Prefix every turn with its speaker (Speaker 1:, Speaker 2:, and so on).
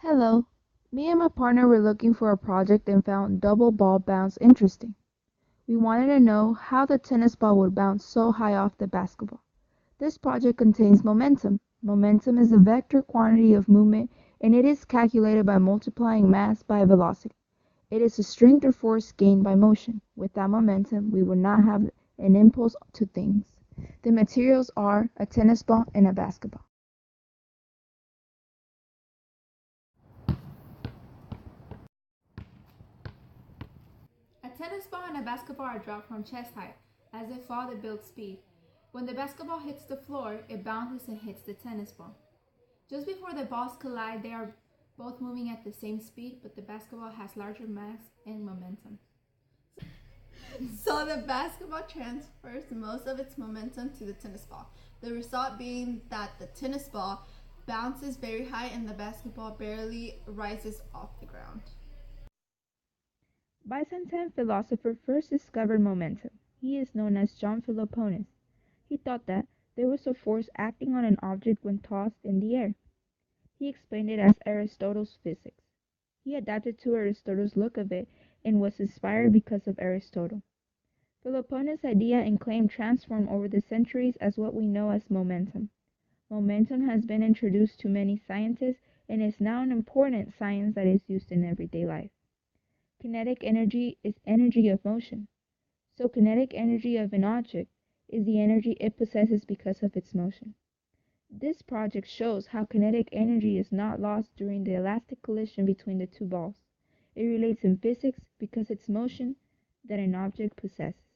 Speaker 1: Hello. Me and my partner were looking for a project and found double ball bounce interesting. We wanted to know how the tennis ball would bounce so high off the basketball. This project contains momentum. Momentum is a vector quantity of movement and it is calculated by multiplying mass by velocity. It is a strength or force gained by motion. Without momentum, we would not have an impulse to things. The materials are a tennis ball and a basketball.
Speaker 2: A tennis ball and a basketball are dropped from chest height. As they fall, they build speed. When the basketball hits the floor, it bounces and hits the tennis ball. Just before the balls collide, they are both moving at the same speed, but the basketball has larger mass and momentum.
Speaker 3: So the basketball transfers most of its momentum to the tennis ball. The result being that the tennis ball bounces very high and the basketball barely rises off the ground.
Speaker 1: Byzantine philosopher first discovered momentum. He is known as John Philoponus. He thought that there was a force acting on an object when tossed in the air. He explained it as Aristotle's physics. He adapted to Aristotle's look of it and was inspired because of Aristotle. Philoponus' idea and claim transformed over the centuries as what we know as momentum. Momentum has been introduced to many scientists and is now an important science that is used in everyday life. Kinetic energy is energy of motion. So kinetic energy of an object is the energy it possesses because of its motion. This project shows how kinetic energy is not lost during the elastic collision between the two balls. It relates in physics because it's motion that an object possesses.